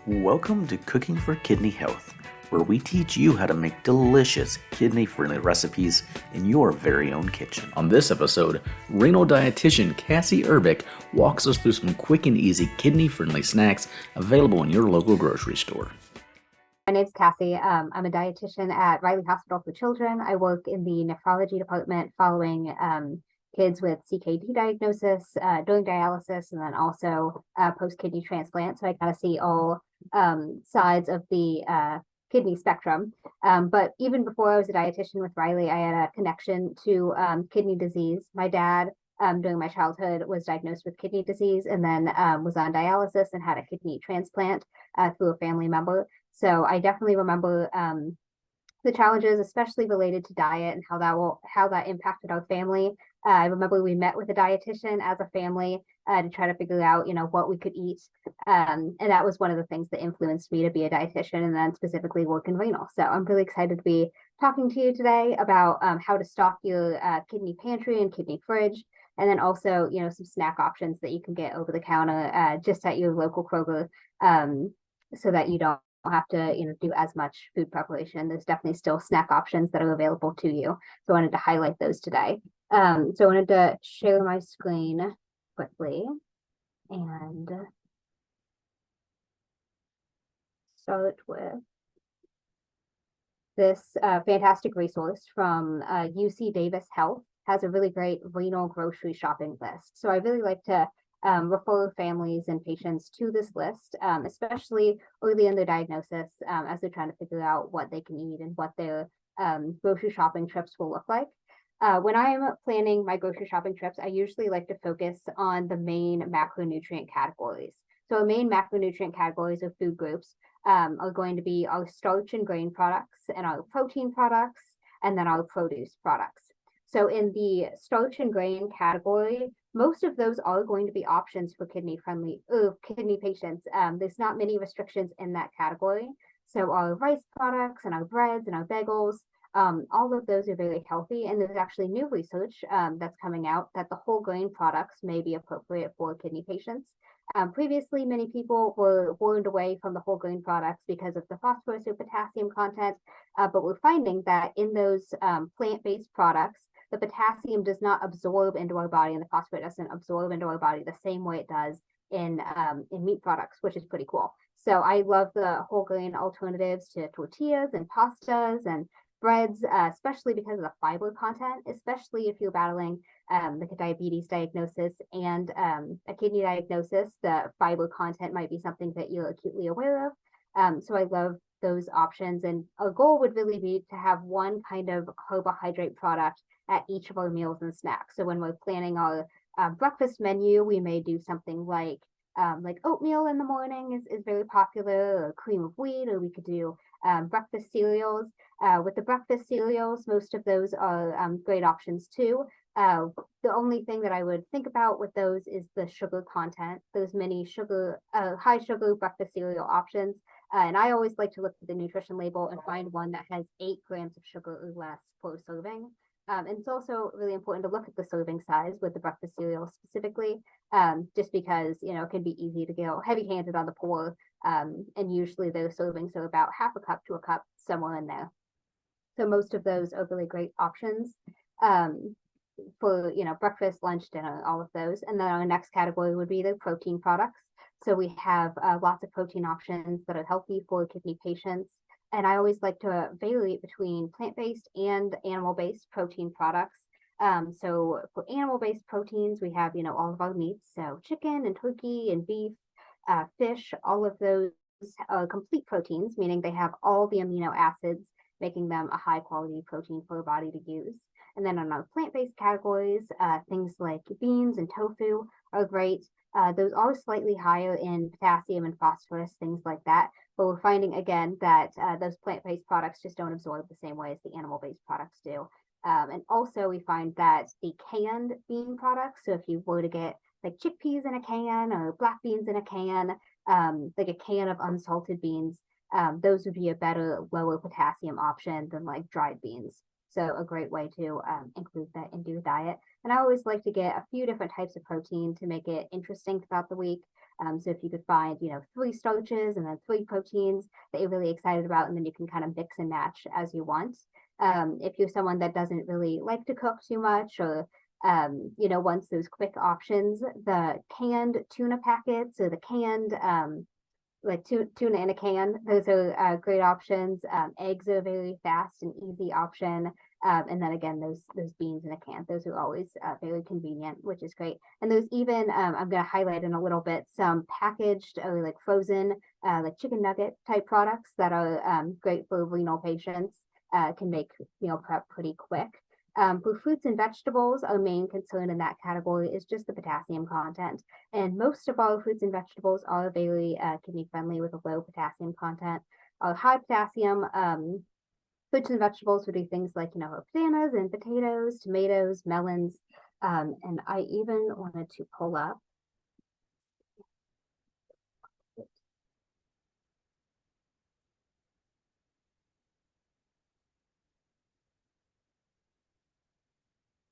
Welcome to Cooking for Kidney Health, where we teach you how to make delicious kidney-friendly recipes in your very own kitchen. On this episode, Renal Dietitian Cassy Erbeck walks us through some quick and easy kidney-friendly snacks available in your local grocery store. My name's Cassie. I'm a dietitian at Riley Hospital for Children. I work in the nephrology department following kids with CKD diagnosis, doing dialysis, and then also post-kidney transplant. So I kind of see all sides of the kidney spectrum. But even before I was a dietitian with Riley, I had a connection to kidney disease. My dad, during my childhood, was diagnosed with kidney disease and then was on dialysis and had a kidney transplant through a family member. So I definitely remember the challenges, especially related to diet and how that impacted our family. I remember we met with a dietitian as a family to try to figure out, what we could eat. And that was one of the things that influenced me to be a dietitian and then specifically work in renal. So I'm really excited to be talking to you today about how to stock your kidney pantry and kidney fridge. And then also, some snack options that you can get over the counter just at your local Kroger so that you don't have to do as much food preparation. There's definitely still snack options that are available to you, so I wanted to highlight those today. So I wanted to share my screen quickly and start with this fantastic resource from UC Davis Health. Has a really great renal grocery shopping list. So I really like to refer families and patients to this list, especially early in their diagnosis, as they're trying to figure out what they can eat and what their grocery shopping trips will look like. When I'm planning my grocery shopping trips, I usually like to focus on the main macronutrient categories. So our main macronutrient categories of food groups are going to be our starch and grain products and our protein products, and then our produce products. So in the starch and grain category, most of those are going to be options for kidney patients. There's not many restrictions in that category. So our rice products and our breads and our bagels, all of those are very healthy. And there's actually new research that's coming out that the whole grain products may be appropriate for kidney patients. Previously, many people were warned away from the whole grain products because of the phosphorus or potassium content, but we're finding that in those plant-based products, the potassium does not absorb into our body and the phosphorus doesn't absorb into our body the same way it does in meat products, which is pretty cool. So I love the whole grain alternatives to tortillas and pastas and breads, especially because of the fiber content, especially if you're battling like a diabetes diagnosis and a kidney diagnosis. The fiber content might be something that you're acutely aware of. So I love those options. And our goal would really be to have one kind of carbohydrate product at each of our meals and snacks. So when we're planning our breakfast menu, we may do something like oatmeal in the morning is very popular, or cream of wheat, or we could do breakfast cereals. With the breakfast cereals, most of those are great options too. The only thing that I would think about with those is the sugar content. There's many high sugar breakfast cereal options. And I always like to look at the nutrition label and find one that has 8 grams of sugar or less per serving. And it's also really important to look at the serving size with the breakfast cereal specifically, just because, it can be easy to get heavy-handed on the pour. And usually those servings are about half a cup to a cup, somewhere in there. So most of those are really great options for, breakfast, lunch, dinner, all of those. And then our next category would be the protein products. So we have lots of protein options that are healthy for kidney patients. And I always like to vary between plant-based and animal-based protein products. So for animal-based proteins, we have, all of our meats. So chicken and turkey and beef, fish, all of those are complete proteins, meaning they have all the amino acids, making them a high-quality protein for our body to use. And then on our plant-based categories, things like beans and tofu are great. Those are slightly higher in potassium and phosphorus, things like that. But we're finding, again, that those plant-based products just don't absorb the same way as the animal-based products do. And also we find that the canned bean products, so if you were to get like chickpeas in a can or black beans in a can, like a can of unsalted beans, those would be a better lower potassium option than like dried beans. So a great way to include that into your diet. And I always like to get a few different types of protein to make it interesting throughout the week. So if you could find, 3 starches and then 3 proteins that you're really excited about, and then you can kind of mix and match as you want. If you're someone that doesn't really like to cook too much, or wants those quick options, the canned tuna packets or the canned like tuna in a can, those are great options. Eggs are a very fast and easy option. And then again, those beans in a can, those are always very convenient, which is great. And those even, I'm going to highlight in a little bit, some packaged or like frozen, like chicken nugget type products that are great for renal patients, can make meal prep pretty quick. For fruits and vegetables, our main concern in that category is just the potassium content. And most of our fruits and vegetables are very kidney friendly with a low potassium content. Our high potassium fruits and vegetables would be things like, bananas and potatoes, tomatoes, melons. And I even wanted to pull up.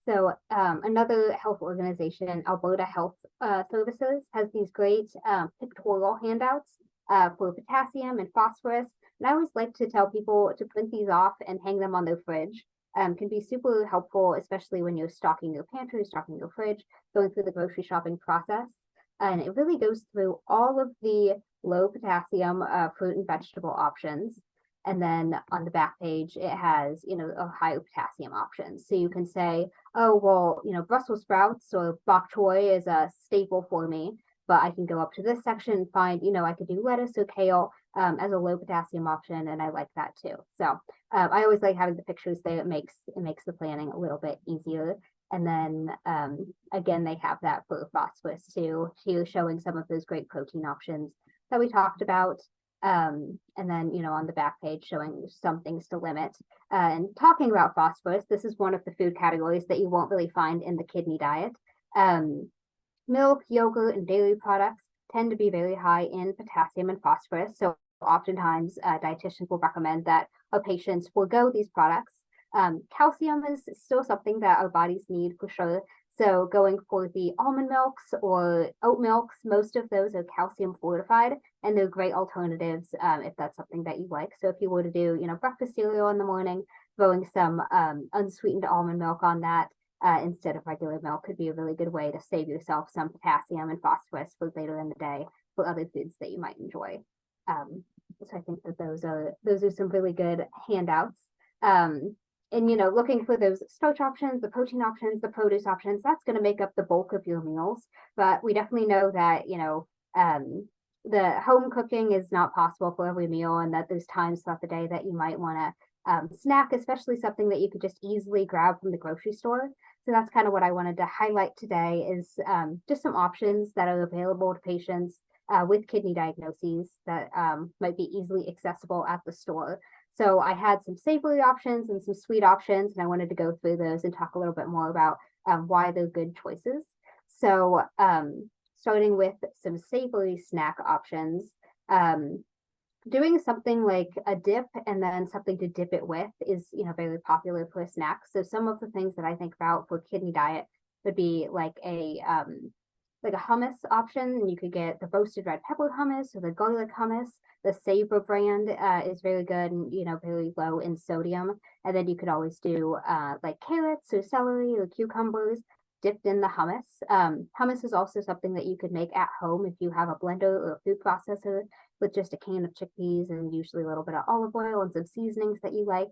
So another health organization, Alberta Health Services, has these great pictorial handouts for potassium and phosphorus. And I always like to tell people to print these off and hang them on their fridge. Can be super helpful, especially when you're stocking your pantry, stocking your fridge, going through the grocery shopping process. And it really goes through all of the low potassium fruit and vegetable options. And then on the back page, it has, a higher potassium option. So you can say, oh, well, Brussels sprouts or bok choy is a staple for me, but I can go up to this section and find, I could do lettuce or kale as a low potassium option, and I like that too. So I always like having the pictures there. It makes the planning a little bit easier. And then again, they have that for phosphorus too, here showing some of those great protein options that we talked about. And then, on the back page showing some things to limit. And talking about phosphorus, this is one of the food categories that you won't really find in the kidney diet. Milk, yogurt, and dairy products tend to be very high in potassium and phosphorus. So oftentimes, dietitians will recommend that our patients forego these products. Calcium is still something that our bodies need for sure. So going for the almond milks or oat milks, most of those are calcium fortified, and they're great alternatives if that's something that you like. So if you were to do, breakfast cereal in the morning, throwing some unsweetened almond milk on that instead of regular milk could be a really good way to save yourself some potassium and phosphorus for later in the day for other foods that you might enjoy. So I think that those are some really good handouts. And looking for those starch options, the protein options, the produce options, that's going to make up the bulk of your meals. But we definitely know that the home cooking is not possible for every meal, and that there's times throughout the day that you might want to snack, especially something that you could just easily grab from the grocery store. So that's kind of what I wanted to highlight today, is just some options that are available to patients with kidney diagnoses that might be easily accessible at the store. So I had some savory options and some sweet options, and I wanted to go through those and talk a little bit more about why they're good choices. So starting with some savory snack options, doing something like a dip and then something to dip it with is, very popular for a snack. So some of the things that I think about for kidney diet would be like a hummus option, and you could get the roasted red pepper hummus or the garlic hummus. The Sabre brand is very good and, very low in sodium. And then you could always do like carrots or celery or cucumbers dipped in the hummus. Hummus is also something that you could make at home if you have a blender or a food processor with just a can of chickpeas and usually a little bit of olive oil and some seasonings that you like.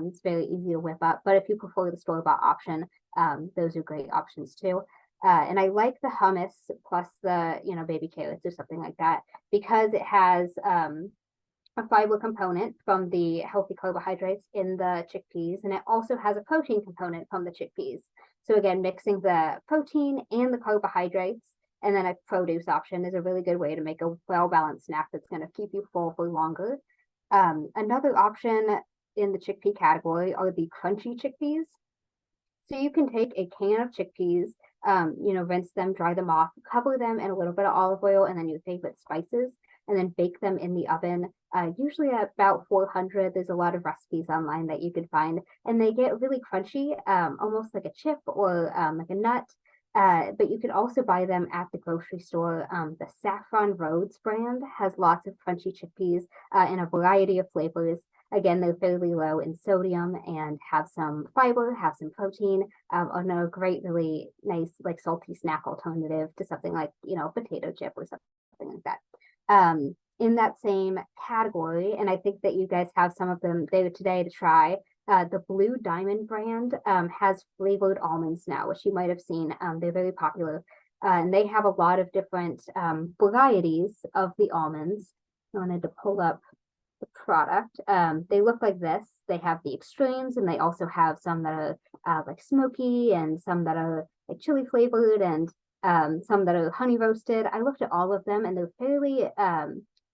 It's very easy to whip up. But if you prefer the store-bought option, those are great options too. And I like the hummus plus the, baby carrots or something like that, because it has a fiber component from the healthy carbohydrates in the chickpeas, and it also has a protein component from the chickpeas. So again, mixing the protein and the carbohydrates, and then a produce option is a really good way to make a well-balanced snack that's going to keep you full for longer. Another option in the chickpea category are the crunchy chickpeas. So you can take a can of chickpeas, rinse them, dry them off, cover them in a little bit of olive oil and then your favorite spices, and then bake them in the oven, usually at about 400. There's a lot of recipes online that you could find, and they get really crunchy, almost like a chip or like a nut. But you could also buy them at the grocery store. The Saffron Rhodes brand has lots of crunchy chickpeas in a variety of flavors. Again, they're fairly low in sodium and have some fiber, have some protein, and are a great, really nice, like salty snack alternative to something like, potato chip or something like that. In that same category, and I think that you guys have some of them there today to try. The Blue Diamond brand has flavored almonds now, which you might have seen. They're very popular. And they have a lot of different varieties of the almonds. I wanted to pull up the product. They look like this. They have the extremes, and they also have some that are like smoky, and some that are like chili flavored, and some that are honey roasted. I looked at all of them, and they're fairly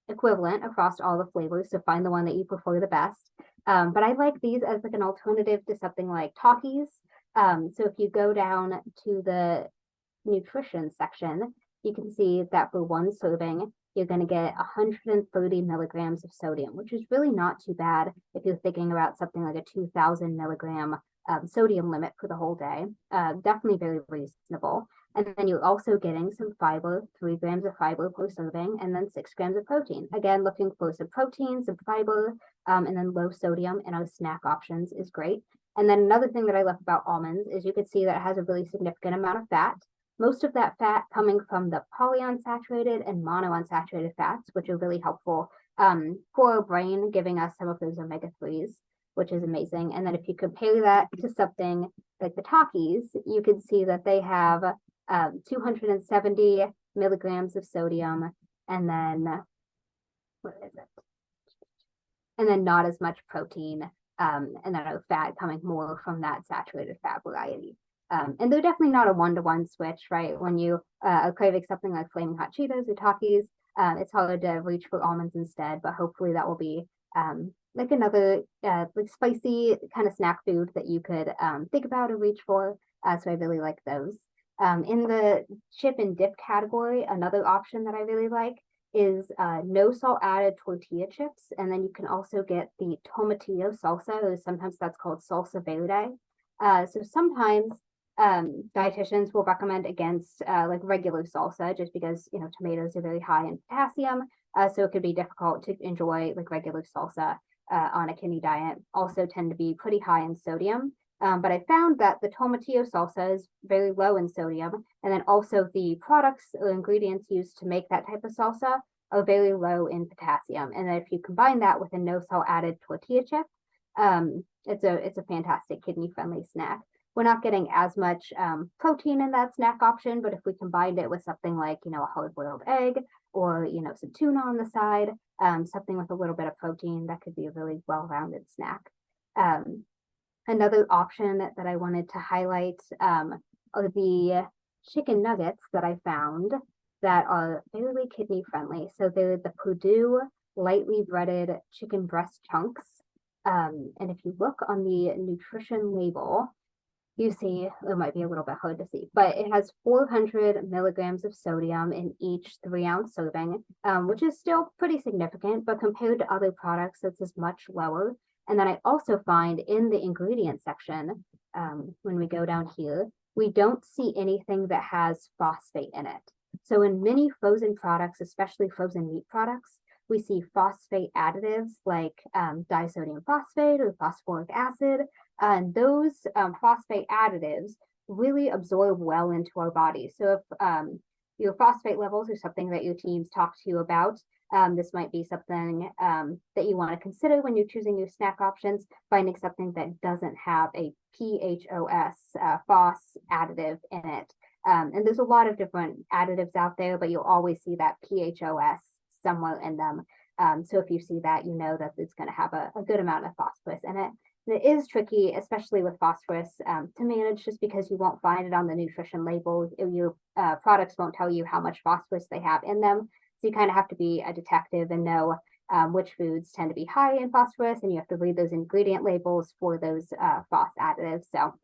equivalent across all the flavors. So find the one that you prefer the best. But I like these as like an alternative to something like Takis. So if you go down to the nutrition section, you can see that for one serving, you're going to get 130 milligrams of sodium, which is really not too bad if you're thinking about something like a 2,000 milligram sodium limit for the whole day. Definitely very reasonable. And then you're also getting some fiber, 3 grams of fiber per serving, and then 6 grams of protein. Again, looking for some protein, some fiber, and then low sodium in our snack options is great. And then another thing that I love about almonds is you can see that it has a really significant amount of fat. Most of that fat coming from the polyunsaturated and monounsaturated fats, which are really helpful for our brain, giving us some of those omega-3s, which is amazing. And then if you compare that to something like the Takis, you can see that they have 270 milligrams of sodium, and then what is it? And then not as much protein, and then our fat coming more from that saturated fat variety. And they're definitely not a one-to-one switch, right? When you are craving something like Flaming Hot Cheetos or Takis, it's hard to reach for almonds instead, but hopefully that will be like another like spicy kind of snack food that you could think about or reach for. So I really like those. In the chip and dip category, another option that I really like is no salt added tortilla chips. And then you can also get the tomatillo salsa, or sometimes that's called salsa verde. So sometimes dietitians will recommend against like regular salsa, just because tomatoes are very high in potassium, so it could be difficult to enjoy like regular salsa on a kidney diet. Also tend to be pretty high in sodium, but I found that the tomatillo salsa is very low in sodium, and then also the products or ingredients used to make that type of salsa are very low in potassium. And then if you combine that with a no salt added tortilla chip, it's a fantastic kidney friendly snack. We're not getting as much protein in that snack option, but if we combined it with something like, a hard-boiled egg, or, some tuna on the side, something with a little bit of protein, that could be a really well-rounded snack. Another option that I wanted to highlight are the chicken nuggets that I found that are fairly kidney friendly. So they're the Purdue lightly breaded chicken breast chunks. And if you look on the nutrition label, you see, it might be a little bit hard to see, but it has 400 milligrams of sodium in each 3-ounce serving, which is still pretty significant, but compared to other products, this is much lower. And then I also find in the ingredient section, when we go down here, we don't see anything that has phosphate in it. So in many frozen products, especially frozen meat products, we see phosphate additives like disodium phosphate or phosphoric acid. And those phosphate additives really absorb well into our body. So if your phosphate levels are something that your teams talk to you about, this might be something that you want to consider when you're choosing your snack options, finding something that doesn't have a PHOS, phos additive in it. And there's a lot of different additives out there, but you'll always see that PHOS somewhere in them. So if you see that, you know that it's going to have a good amount of phosphorus in it. And it is tricky, especially with phosphorus, to manage, just because you won't find it on the nutrition label. Your products won't tell you how much phosphorus they have in them. So you kind of have to be a detective and know which foods tend to be high in phosphorus, and you have to read those ingredient labels for those phos additives. So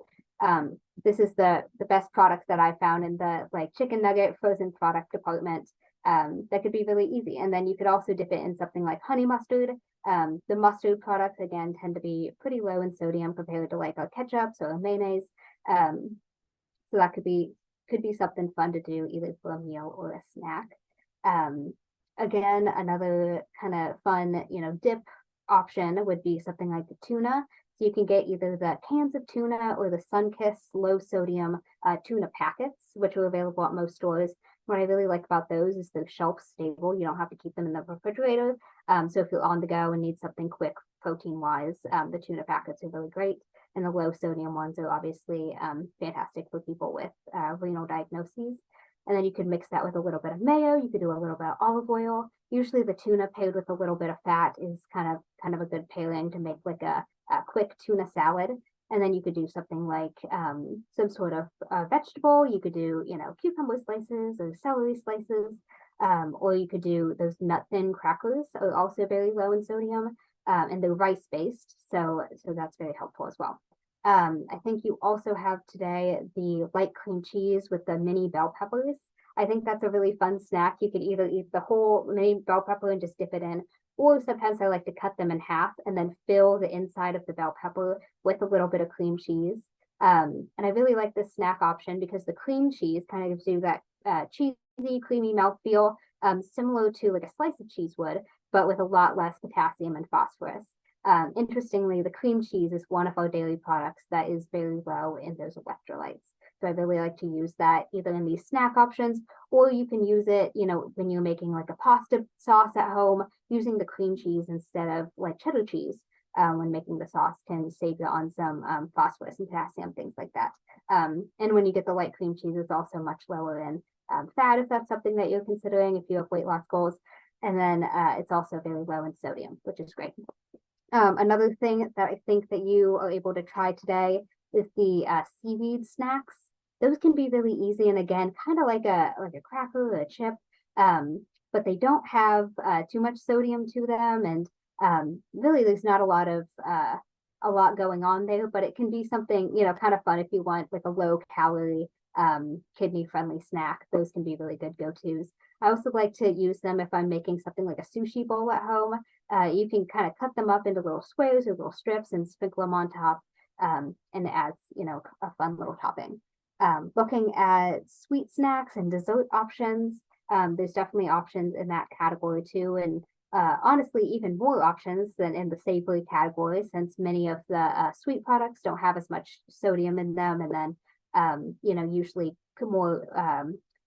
this is the best product that I found in the chicken nugget frozen product department. That could be really easy. And then you could also dip it in something like honey mustard. The mustard products, again, tend to be pretty low in sodium compared to like our ketchups or mayonnaise. So that could be could be something fun to do either for a meal or a snack. Um, Again, another kind of fun, dip option would be something like the tuna. So you can get either the cans of tuna or the Sunkist low sodium tuna packets, which are available at most stores. What I really like about those is they're shelf stable. You don't have to keep them in the refrigerator. So if you're on the go and need something quick protein wise, the tuna packets are really great. And the low sodium ones are obviously fantastic for people with renal diagnoses. And then you could mix that with a little bit of mayo. You could do a little bit of olive oil. Usually the tuna paired with a little bit of fat is kind of a good pairing to make like a quick tuna salad. And then you could do something like some sort of vegetable. You could do, cucumber slices or celery slices, or you could do those nut thin crackers, are also very low in sodium, and they're rice based. So that's very helpful as well. I think you also have today the light cream cheese with the mini bell peppers. I think that's a really fun snack. You could either eat the whole mini bell pepper and just dip it in, or sometimes I like to cut them in half and then fill the inside of the bell pepper with a little bit of cream cheese. And I really like this snack option because the cream cheese kind of gives you that cheesy, creamy mouthfeel, similar to like a slice of cheese would, but with a lot less potassium and phosphorus. Interestingly, the cream cheese is one of our dairy products that is very low in those electrolytes. So I really like to use that either in these snack options, or you can use it, when you're making like a pasta sauce at home, using the cream cheese instead of like cheddar cheese. When making the sauce can save you on some phosphorus and potassium, things like that. And when you get the light cream cheese, it's also much lower in fat, if that's something that you're considering, if you have weight loss goals. And then it's also very low in sodium, which is great. Another thing that I think that you are able to try today is the seaweed snacks. Those can be really easy, and again, kind of like a cracker or a chip, but they don't have too much sodium to them, and really there's not a lot going on there. But it can be something kind of fun if you want like a low calorie kidney friendly snack. Those can be really good go-tos. I also like to use them if I'm making something like a sushi bowl at home. You can kind of cut them up into little squares or little strips and sprinkle them on top, and it adds, a fun little topping. Looking at sweet snacks and dessert options, there's definitely options in that category too, and honestly, even more options than in the savory category, since many of the sweet products don't have as much sodium in them, and then usually more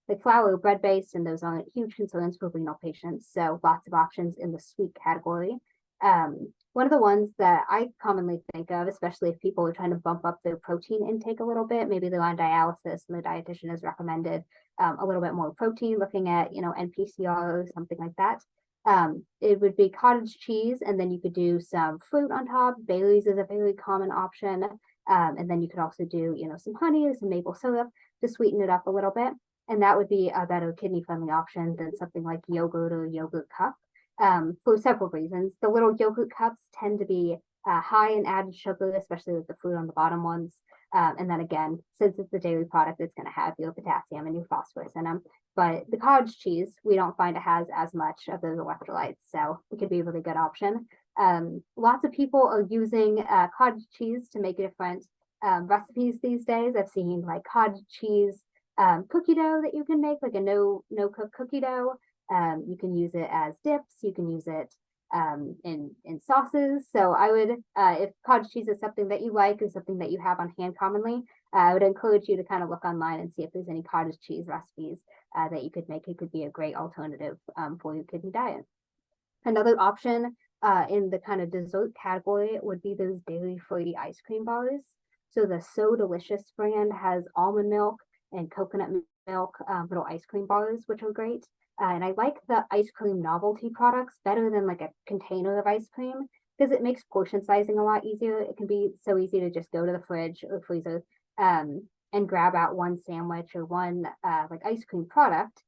like flour, bread based, and those aren't huge concerns for renal patients. So lots of options in the sweet category. One of the ones that I commonly think of, especially if people are trying to bump up their protein intake a little bit, maybe they're on dialysis and the dietitian has recommended a little bit more protein, looking at, NPCR or something like that. It would be cottage cheese, and then you could do some fruit on top. Bailey's is a very common option. And then you could also do, some honey or some maple syrup to sweeten it up a little bit. And that would be a better kidney friendly option than something like yogurt or yogurt cup, for several reasons. The little yogurt cups tend to be high in added sugar, especially with the fruit on the bottom ones. And then again, since it's a dairy product, it's going to have your potassium and your phosphorus in them. But the cottage cheese, we don't find it has as much of those electrolytes. So it could be a really good option. Lots of people are using cottage cheese to make different recipes these days. I've seen like cottage cheese cookie dough that you can make, like a no cook cookie dough. You can use it as dips. You can use it in sauces. So I would, if cottage cheese is something that you like or something that you have on hand commonly, I would encourage you to kind of look online and see if there's any cottage cheese recipes that you could make. It could be a great alternative for your kidney diet. Another option in the kind of dessert category would be those dairy-free ice cream bars. So the So Delicious brand has almond milk and coconut milk little ice cream bars, which are great. And I like the ice cream novelty products better than like a container of ice cream because it makes portion sizing a lot easier. It can be so easy to just go to the fridge or freezer and grab out one sandwich or one like ice cream product.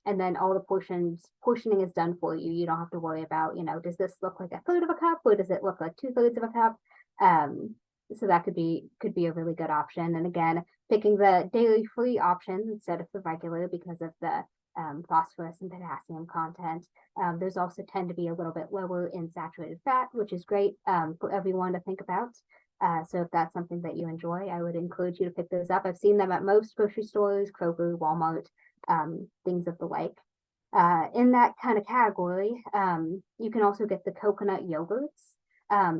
And then all the portioning is done for you. You don't have to worry about, does this look like a third of a cup or does it look like 2/3 of a cup? So that could be a really good option. And again, picking the dairy-free options instead of the regular because of the phosphorus and potassium content. Those also tend to be a little bit lower in saturated fat, which is great for everyone to think about. So if that's something that you enjoy, I would encourage you to pick those up. I've seen them at most grocery stores, Kroger, Walmart, things of the like. In that kind of category, you can also get the coconut yogurts.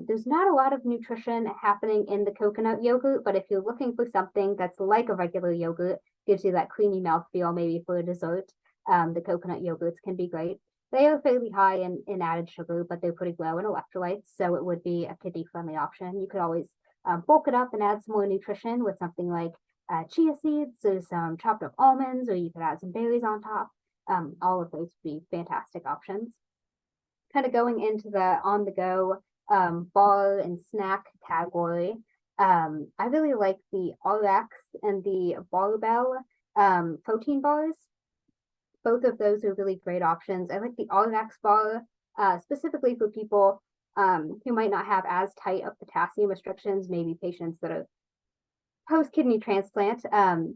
There's not a lot of nutrition happening in the coconut yogurt, but if you're looking for something that's like a regular yogurt, gives you that creamy mouthfeel, maybe for a dessert, the coconut yogurts can be great. They are fairly high in added sugar, but they're pretty low in electrolytes, so it would be a kidney-friendly option. You could always bulk it up and add some more nutrition with something like chia seeds or some chopped up almonds, or you could add some berries on top. All of those would be fantastic options. Kind of going into the on-the-go bar and snack category, I really like the RX and the Barbell protein bars. Both of those are really great options. I like the RX bar specifically for people who might not have as tight of potassium restrictions, maybe patients that are post-kidney transplant.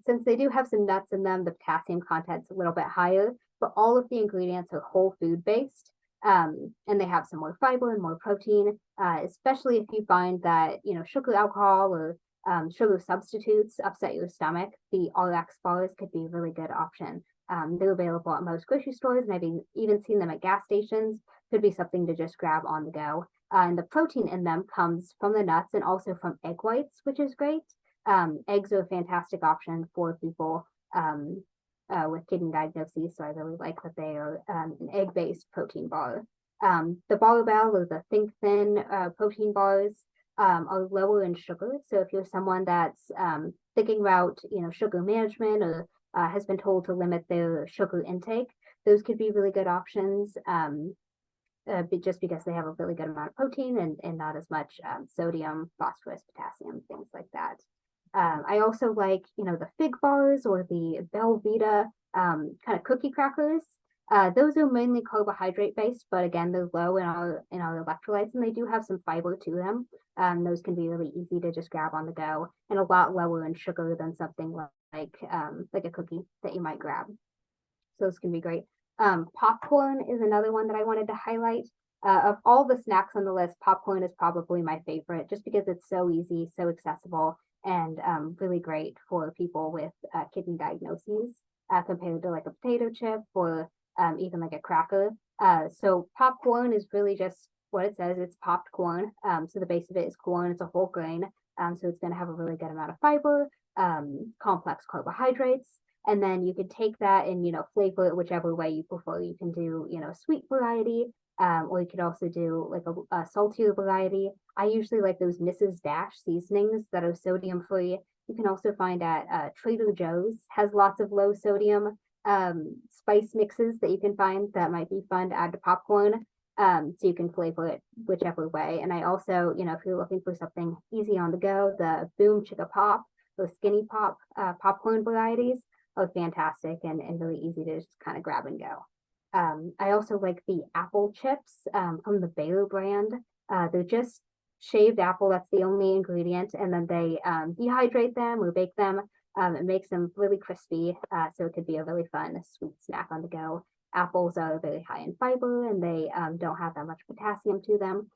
Since they do have some nuts in them, the potassium content's a little bit higher, but all of the ingredients are whole food based. And they have some more fiber and more protein, especially if you find that, sugar alcohol or sugar substitutes upset your stomach. The RX bars could be a really good option. They're available at most grocery stores, and I've even seen them at gas stations. Could be something to just grab on the go. And the protein in them comes from the nuts and also from egg whites, which is great. Eggs are a fantastic option for people with kidney diagnoses, so I really like that they are an egg-based protein bar. The Barbell or the Think Thin protein bars are lower in sugar, so if you're someone that's thinking about sugar management or has been told to limit their sugar intake, those could be really good options. Just because they have a really good amount of protein and not as much sodium, phosphorus, potassium, things like that. I also like, the fig bars or the Belvita kind of cookie crackers. Those are mainly carbohydrate based, but again, they're low in our electrolytes, and they do have some fiber to them. Those can be really easy to just grab on the go, and a lot lower in sugar than something like a cookie that you might grab. So those can be great. Popcorn is another one that I wanted to highlight. Of all the snacks on the list, popcorn is probably my favorite, just because it's so easy, so accessible, and really great for people with kidney diagnoses compared to like a potato chip or even like a cracker. So popcorn is really just what it says. It's popped corn. So the base of it is corn. It's a whole grain. So it's going to have a really good amount of fiber, complex carbohydrates. And then you could take that and, flavor it whichever way you prefer. You can do, sweet variety, or you could also do like a saltier variety. I usually like those Mrs. Dash seasonings that are sodium free. You can also find at Trader Joe's has lots of low sodium spice mixes that you can find that might be fun to add to popcorn. So you can flavor it whichever way. And I also, if you're looking for something easy on the go, the Boom Chicka Pop or Skinny Pop popcorn varieties are fantastic and really easy to just kind of grab and go. I also like the apple chips from the Bayer brand. They're just shaved apple. That's the only ingredient. And then they dehydrate them or bake them. It makes them really crispy. So it could be a really fun sweet snack on the go. Apples are very high in fiber and they don't have that much potassium to them.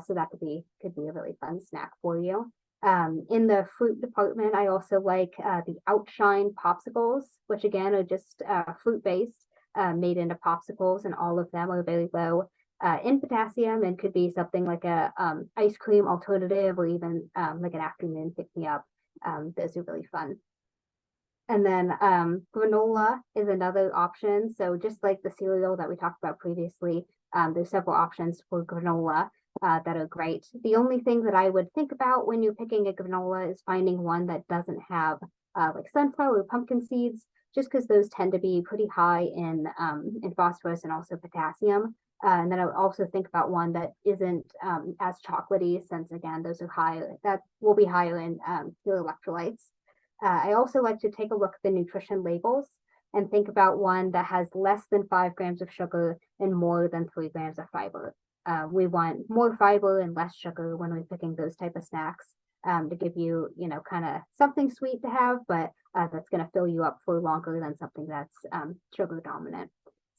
So that could be a really fun snack for you. In the fruit department, I also like the Outshine popsicles, which again are just fruit based, made into popsicles, and all of them are very low in potassium and could be something like a ice cream alternative or even like an afternoon pick me up. Those are really fun. And then granola is another option. So just like the cereal that we talked about previously, there's several options for granola that are great. The only thing that I would think about when you're picking a granola is finding one that doesn't have like sunflower or pumpkin seeds, just because those tend to be pretty high in phosphorus and also potassium. And then I would also think about one that isn't as chocolatey, since again, those are higher, that will be higher in your electrolytes. I also like to take a look at the nutrition labels and think about one that has less than 5 grams of sugar and more than 3 grams of fiber. We want more fiber and less sugar when we're picking those type of snacks to give you, kind of something sweet to have, but that's going to fill you up for longer than something that's sugar dominant.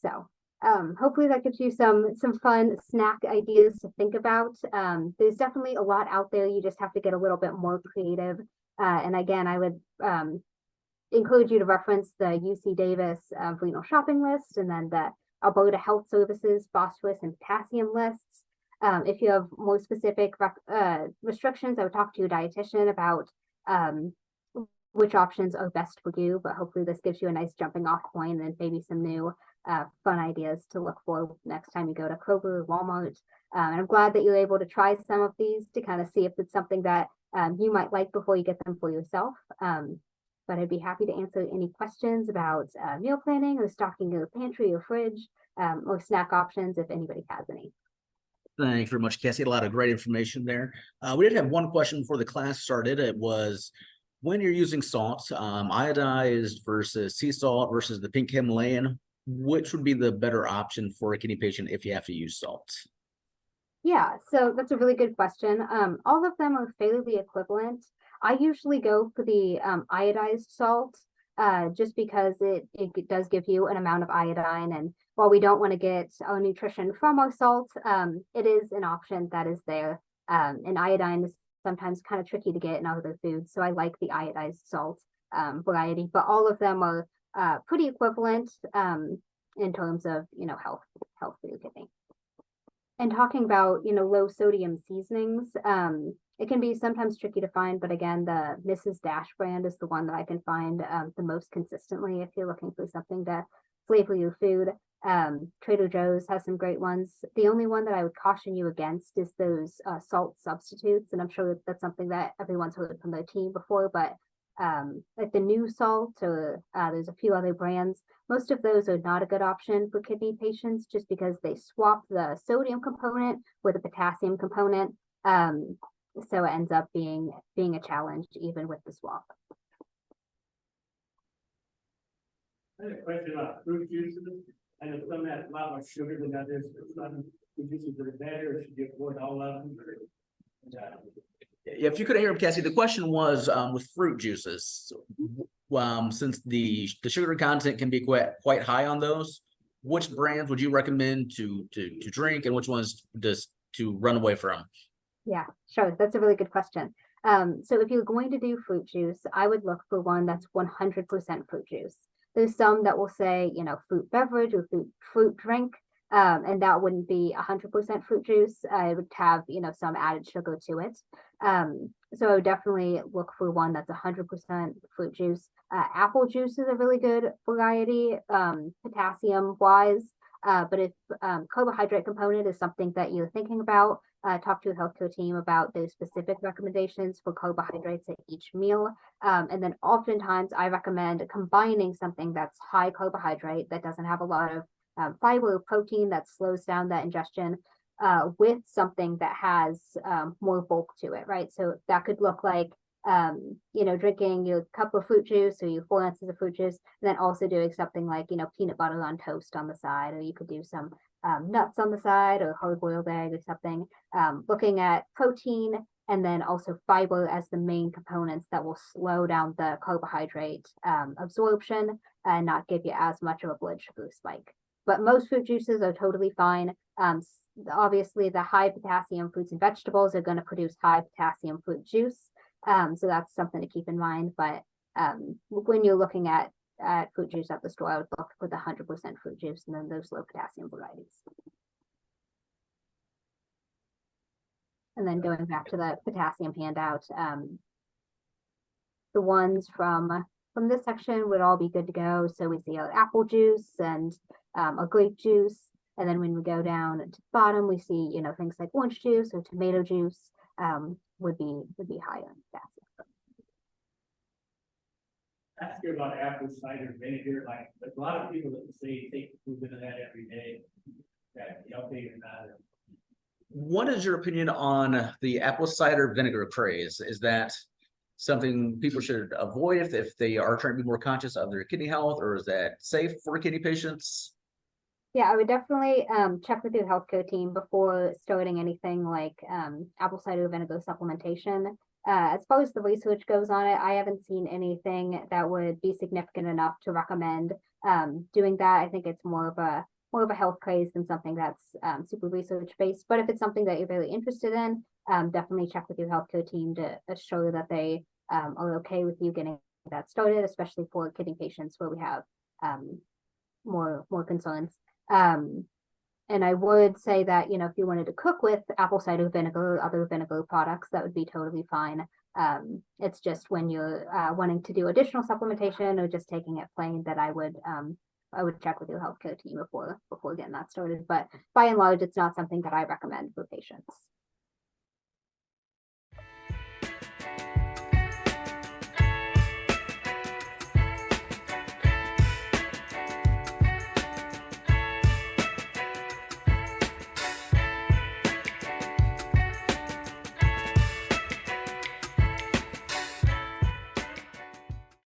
So hopefully that gives you some fun snack ideas to think about. There's definitely a lot out there. You just have to get a little bit more creative. And again, I would encourage you to reference the UC Davis renal shopping list, and then the Alberta Health Services phosphorus and potassium lists. If you have more specific restrictions, I would talk to your dietitian about which options are best for you, but hopefully this gives you a nice jumping off point and maybe some new fun ideas to look for next time you go to Kroger or Walmart. And I'm glad that you're able to try some of these to kind of see if it's something that you might like before you get them for yourself. But I'd be happy to answer any questions about meal planning or stocking your pantry or fridge, or snack options if anybody has any. Thanks very much, Cassie. A lot of great information there. We did have one question before the class started. It was, when you're using salt, iodized versus sea salt versus the pink Himalayan, which would be the better option for a kidney patient if you have to use salt? Yeah, so that's a really good question. All of them are fairly equivalent. I usually go for the iodized salt, just because it does give you an amount of iodine. And while we don't want to get our nutrition from our salt, it is an option that is there. And iodine is sometimes kind of tricky to get in other foods. So I like the iodized salt variety, but all of them are pretty equivalent in terms of, health for your kidney. And talking about, low sodium seasonings, it can be sometimes tricky to find, but again, the Mrs. Dash brand is the one that I can find the most consistently if you're looking for something to flavor your food. Trader Joe's has some great ones. The only one that I would caution you against is those salt substitutes, and I'm sure that's something that everyone's heard from their team before, but like the new salt, or there's a few other brands. Most of those are not a good option for kidney patients just because they swap the sodium component with a potassium component. So it ends up being a challenge even with the swap. I had a question about fruit juices. I know some have a lot more sugar than others, but some fruit juices are better, or should you avoid all of them? If you could hear him, Cassie, the question was with fruit juices. Since the sugar content can be quite high on those, which brands would you recommend to drink, and which ones to run away from? Yeah, sure. That's a really good question. So if you're going to do fruit juice, I would look for one that's 100% fruit juice. There's some that will say, fruit beverage or fruit drink, and that wouldn't be 100% fruit juice. It would have, some added sugar to it. So I would definitely look for one that's 100% fruit juice. Apple juice is a really good variety, potassium wise. But if carbohydrate component is something that you're thinking about, talk to your healthcare team about those specific recommendations for carbohydrates at each meal. And then oftentimes I recommend combining something that's high carbohydrate that doesn't have a lot of fiber or protein that slows down that ingestion with something that has more bulk to it, right? So that could look like drinking your cup of fruit juice or your 4 ounces of fruit juice, and then also doing something like, peanut butter on toast on the side, or you could do some nuts on the side or hard-boiled egg or something. Looking at protein and then also fiber as the main components that will slow down the carbohydrate absorption and not give you as much of a blood sugar spike. But most fruit juices are totally fine. Obviously, the high potassium fruits and vegetables are going to produce high potassium fruit juice. So that's something to keep in mind. But when you're looking at fruit juice at the store, I would look for the 100% fruit juice and then those low potassium varieties. And then going back to the potassium handout, the ones from this section would all be good to go. So we see apple juice and a grape juice. And then when we go down to the bottom, we see, things like orange juice or tomato juice would be high on potassium. Ask you about apple cider vinegar. Like, there's a lot of people that say take a little bit of that every day. That healthy or not. What is your opinion on the apple cider vinegar craze? Is that something people should avoid if they are trying to be more conscious of their kidney health, or is that safe for kidney patients? Yeah, I would definitely check with your healthcare team before starting anything like apple cider vinegar supplementation. As far as the research goes on it, I haven't seen anything that would be significant enough to recommend doing that. I think it's more of a more of a health craze than something that's super research based. But if it's something that you're really interested in, definitely check with your healthcare team to assure that they are okay with you getting that started, especially for kidney patients where we have more concerns. And I would say that, if you wanted to cook with apple cider vinegar or other vinegar products, that would be totally fine. It's just when you're wanting to do additional supplementation or just taking it plain that I would check with your healthcare team before getting that started. But by and large, it's not something that I recommend for patients.